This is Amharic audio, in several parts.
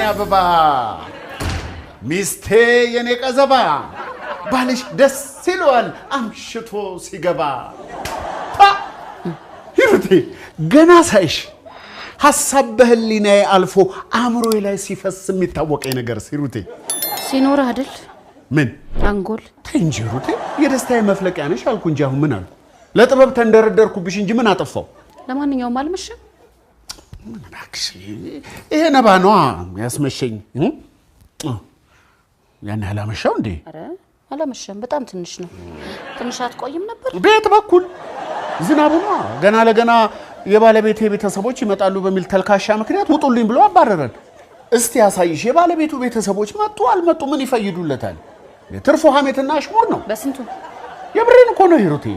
አበባ ሚስቴ የኔ ቀዘባ ባልሽ ደስ ይለዋል አምሽቶ ሲገባ ሂሩቴ ገና ሳይሽ ሐሳብ በህሊናዬ አልፎ አእምሮዬ ላይ ሲፈስ የሚታወቀኝ ነገር ሂሩቴ ሲኖር አይደል ምን አንጎል እንጂ ሂሩቴ የደስታዬ መፍለቂያ ነሽ አልኩ እንጂ አሁን ምን አልኩ ለጥበብ ተንደረደርኩብሽ እንጂ ምን አጠፋው ለማንኛውም አልመሸም ምን ባክሽ ይሄ ነባ ነው ያስመሸኝ ያን ያላመሻው እንዴ አረ አላመሸም በጣም ትንሽ ነው ትንሽ አትቆይም ነበር ቤት በኩል ዝናቡ ነው ገና ለገና የባለቤቴ ቤተሰቦች ይመጣሉ በሚል ተልካሻ ምክንያት ውጡልኝ ብሎ አባረረን እስቲ ያሳይሽ የባለቤቱ ቤተሰቦች መጡ አልመጡ ምን ይፈይዱለታል የትርፉ ሐሜትና አሽሙር ነው በስንቱ የብሬን እኮ ነው ሂሩቴ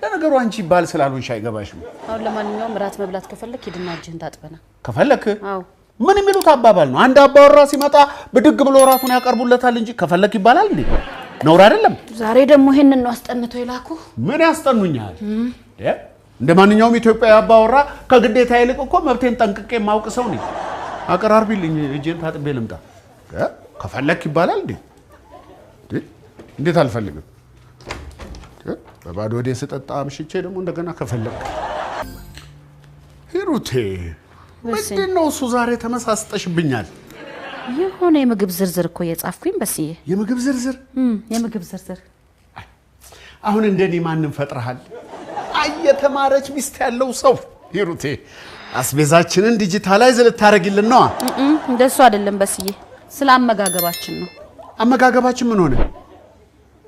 ለነገሩ አንቺ ባል ስላልሆንሽ አይገባሽም አሁን ለማንኛውም ራት መብላት ከፈለክ ሂድና እጅህን ታጥበና ከፈለክ አው ምን የሚሉት አባባል ነው አንድ አባወራ ሲመጣ ብድግ ብሎ ራቱን ያቀርቡለታል እንጂ ከፈለክ ይባላል እንዴ ነውር አይደለም ዛሬ ደግሞ ይሄንን ነው አስጠንቶ ይላኩ ምን ያስጠኑኛል እንደማንኛውም ኢትዮጵያዊ አባወራ ከግዴታ ይልቅ እኮ መብቴን ጠንቅቄ ማውቅ ሰው ነኝ አቀራርቢልኝ እጄን ታጥቤ ልምጣ ከፈለክ ይባላል እንዴ እንዴት አልፈልግም በባዶ ወዴ ስጠጣ አምሽቼ ደግሞ እንደገና ከፈለክ ሂሩቴ ምንድነው እሱ ዛሬ ተመሳስጠሽብኛል የሆነ የምግብ ዝርዝር እኮ የጻፍኩኝ በስዬ የምግብ ዝርዝር የምግብ ዝርዝር አሁን እንደኔ ማንን ፈጥረሃል አየተማረች ሚስት ያለው ሰው ሂሩቴ አስቤዛችንን ዲጂታላይዝ ልታረግልን ነው እንደሱ አይደለም በስዬ ስለ አመጋገባችን ነው አመጋገባችን ምን ሆነ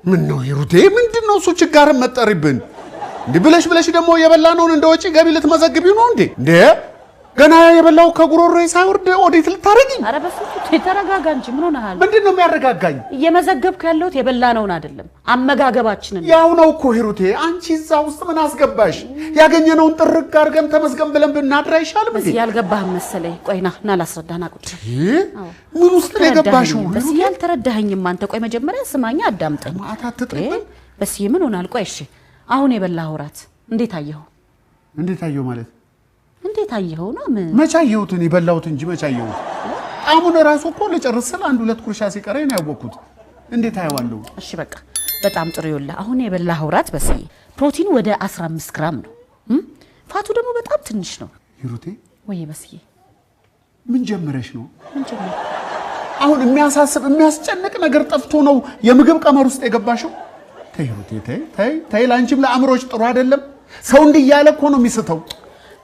ምን ነው ሂሩቴ ምንድነው እሱ ችጋርን መጠሪብን እንዴ ብለሽ ደግሞ የበላነውን እንደወጪ ገቢ ልትመዘግቢው ነው እንዴ ገና የበላው ከጉሮሮዬ ሳይወርድ ኦዲት ልታረጊኝ አረ በፍጹም ተረጋጋ እንጂ ምን ሆነሃል ምንድነው የሚያረጋጋኝ እየመዘገብኩ ያለሁት የበላነውን አይደለም አመጋገባችንን ያው ነው እኮ ሂሩቴ አንቺ እዛ ውስጥ ምን አስገባሽ ያገኘነውን ጥርቅ አድርገን ተመስገን ብለን ብናድር አይሻልም እንዴ ያልገባህ መሰለኝ ቆይና እና ላስረዳና ቁጭ ምን ውስጥ ነው የገባሽው በስ ያልተረዳኸኝም አንተ ቆይ መጀመሪያ ስማኛ አዳምጠኝ ማታትጥብን በስ ምን ሆናል ቆይ እሺ አሁን የበላኸው ራት እንዴት አየኸው ማለት እንዴት አየኸው ነው ምን መቻየውትን ይበላውት እንጂ መቻየውት አሁን ራሱ እኮ ለጨርሰል አንድ ሁለት ኩርሻ ሲቀረኝ ነው ያወኩት እንዴት አየዋለሁ እሺ በቃ በጣም ጥሩ ይኸውልህ አሁን የበላኸው ራት በስዬ ፕሮቲን ወደ 15 ግራም ነው ፋቱ ደግሞ በጣም ትንሽ ነው ሂሩቴ ወይ በስዬ ምን ጀመረሽ ነው አሁን የሚያሳስብ የሚያስጨንቅ ነገር ጠፍቶ ነው የምግብ ቀመር ውስጥ የገባሽው ተይ ሂሩቴ ተይ ላንቺም ለአእምሮሽ ጥሩ አይደለም ሰው እንዲያለ እኮ ነው የሚስተው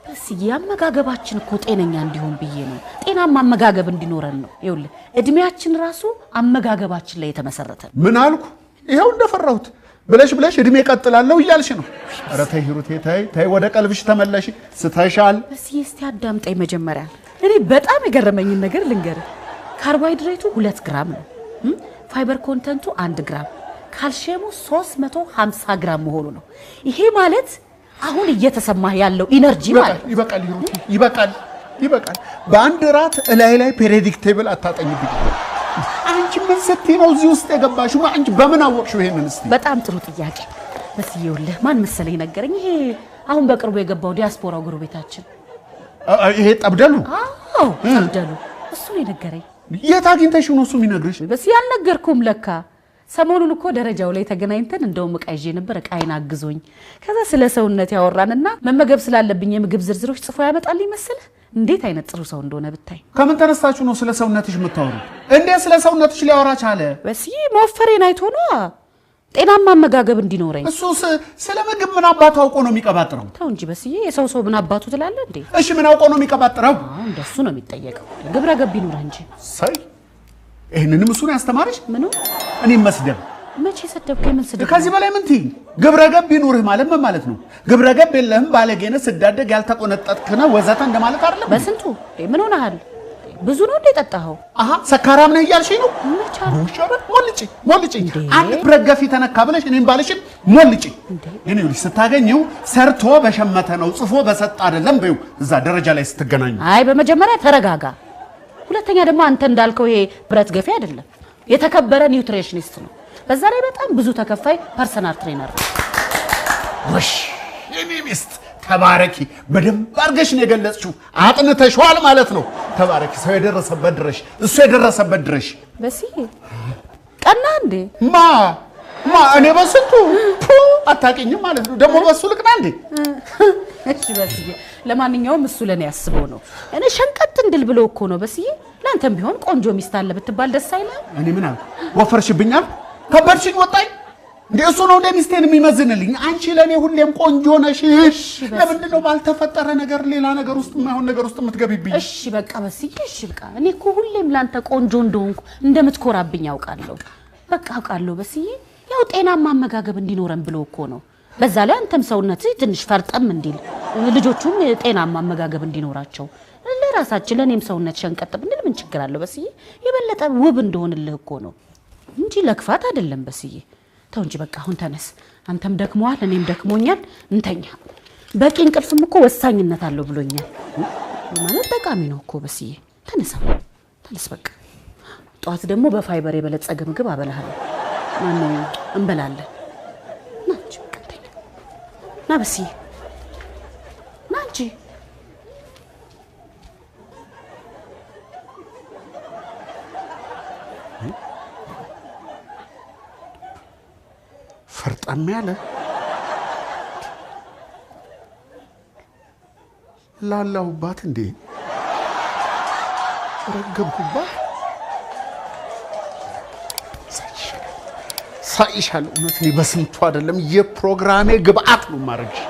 በስዬ አመጋገባችን እኮ ጤነኛ እንዲሆን ብዬ ነው ጤናማ አመጋገብ እንዲኖረን ነው ይኸውልህ እድሜያችን ራሱ አመጋገባችን ላይ የተመሰረተ ምን አልኩ ይሄው እንደፈራሁት ብለሽ እድሜ ቀጥላለሁ እያልሽ ነው ኧረ ተይ ሂሩቴ ተይ ወደ ቀልብሽ ተመለሽ ስተሻል በስዬ እስቲ አዳምጠኝ መጀመሪያ እኔ በጣም የገረመኝ ነገር ልንገርህ ካርቦሃይድሬቱ 2 ግራም ነው ፋይበር ኮንተንቱ 1 ግራም ካልሲየሙ 350 ግራም መሆኑ ነው ይሄ ማለት አሁን እየተሰማህ ያለው ኢነርጂ ማለት ይበቃል ሂሩቴ ይበቃል በአንድ ራት ላይ ፔሪዮዲክ ቴብል አታጠኝብኝ አንቺ ምን ስትይ ነው እዚህ ውስጥ የገባሽው አንቺ በምን አወቅሽው ይሄንን እስቲ በጣም ጥሩ ጥያቄ በስዬውልህ ማን መሰለኝ ነገረኝ ይሄ አሁን በቅርቡ የገባው ዲያስፖራው ጎረቤታችን ይሄ ጠብደሉ አዎ ጠብደሉ እሱ ነው ነገረኝ የት አግኝተሽው ነው እሱ የሚነግርሽ በስዬ አልነገርኩም ለካ ሰሞኑን እኮ ደረጃው ላይ ተገናኝተን እንደውም ዕቃ ይዤ ነበር ዕቃዬን አግዞኝ ከዛ ስለ ሰውነት ያወራንና መመገብ ስላለብኝ የምግብ ዝርዝሮች ጽፎ ያመጣልኝ መሰለህ እንዴት አይነት ጥሩ ሰው እንደሆነ ብታይ ከምን ተነስታችሁ ነው ስለ ሰውነትሽ የምታወሩት እንዴት ስለ ሰውነትሽ ሊያወራ ቻለ በስዬ መወፈሬን አይቶ ነው ጤናማ አመጋገብ እንዲኖረኝ እሱ ስለ ምግብ ምን አባቱ አውቆ ነው የሚቀባጥረው ተው እንጂ በስዬ የሰው ምን አባቱ ትላለህ እንዴ እሺ ምን አውቆ ነው የሚቀባጥረው እንደሱ ነው የሚጠየቀው ግብረ ገብ ይኑርህ እንጂ ሳይ ይሄንንም እሱ ነው ያስተማርሽ ምኑ እኔ መስደብ መቼ ሰደብከኝ ምን ስደብ ከዚህ በላይ ምን ትይ ግብረ ገብ ይኑርህ ማለት ምን ማለት ነው ግብረ ገብ የለህም ባለጌነ ስዳደግ ያልተቆነጠጥክነ ወዘተ እንደማለት አይደለም በስንቱ ምን ሆነሃል ብዙ ነው እንደጠጣኸው ሰካራም ነህ እያልሽኝ ነው መቻል ሞልጪ አንድ ብረገፊ ተነካ ብለሽ እኔን ባልሽን ሞልጪ እኔ ልጅ ስታገኘው ሰርቶ በሸመተ ነው ጽፎ በሰጥ አይደለም በይው እዛ ደረጃ ላይ ስትገናኙ አይ በመጀመሪያ ተረጋጋ ሁለተኛ ደግሞ አንተ እንዳልከው ይሄ ብረት ገፊ አይደለም የተከበረ ኒውትሪሽኒስት ነው በዛ ላይ በጣም ብዙ ተከፋይ ፐርሰናል ትሬነር ወሽ የኔ ሚስት ተባረኪ በደንብ አርገሽ ነው የገለጽሽው አጥንተሽዋል ማለት ነው ተባረክ ሰው የደረሰበት ድረሽ እሱ የደረሰበት ድረሽ በስዬ ቀና እንዴ ማ እኔ በስንቱ አታውቂኝም ማለት ነው ደግሞ በሱ ልቅና እንዴ እሺ በስዬ ለማንኛውም እሱ ለኔ ያስበው ነው እኔ ሸንቀጥ እንድል ብሎ እኮ ነው በስዬ ላንተም ቢሆን ቆንጆ ሚስት አለ ብትባል ደስ አይልም እኔ ምን አልኩ ወፈርሽብኛል ከበርሽኝ ወጣኝ እንዴ እሱ ነው እንደሚስቴን የሚመዝንልኝ አንቺ ለኔ ሁሌም ቆንጆ ነሽ ለምንድን ነው ባልተፈጠረ ነገር ሌላ ነገር ውስጥ ማይሆን ነገር ውስጥ የምትገቢብኝ እሺ በቃ በስዬ እሺ በቃ እኔ እኮ ሁሌም ላንተ ቆንጆ እንደሆንኩ እንደምትኮራብኝ አውቃለሁ በቃ አውቃለሁ በስዬ ያው ጤናማ አመጋገብ እንዲኖረን ብሎ እኮ ነው በዛ ላይ አንተም ሰውነትህ ትንሽ ፈርጠም እንዲል ልጆቹም ጤናማ አመጋገብ እንዲኖራቸው ለራሳችን ለኔም ሰውነት ሸንቀጥ ብንል ምን ችግር አለው በስዬ የበለጠ ውብ እንደሆንልህ እኮ ነው እንጂ ለክፋት አይደለም በስዬ ተው እንጂ በቃ አሁን ተነስ አንተም ደክሞሃል እኔም ደክሞኛል እንተኛ በቂ እንቅልፍም እኮ ወሳኝነት አለው ብሎኛል ማለት ጠቃሚ ነው እኮ በስዬ ተነስ በቃ ጧት ደግሞ በፋይበር የበለጸገ ምግብ አበላሃለሁ ማነው እንበላለን ናንቺ ከተኛ ና በስዬ ናንቺ ፈርጣም ያለ ላላውባት እንዴ ረገብኩባት ሳይሻል እውነት ነው በስንቱ አይደለም የፕሮግራሜ ግብአት ነው ማረግሽ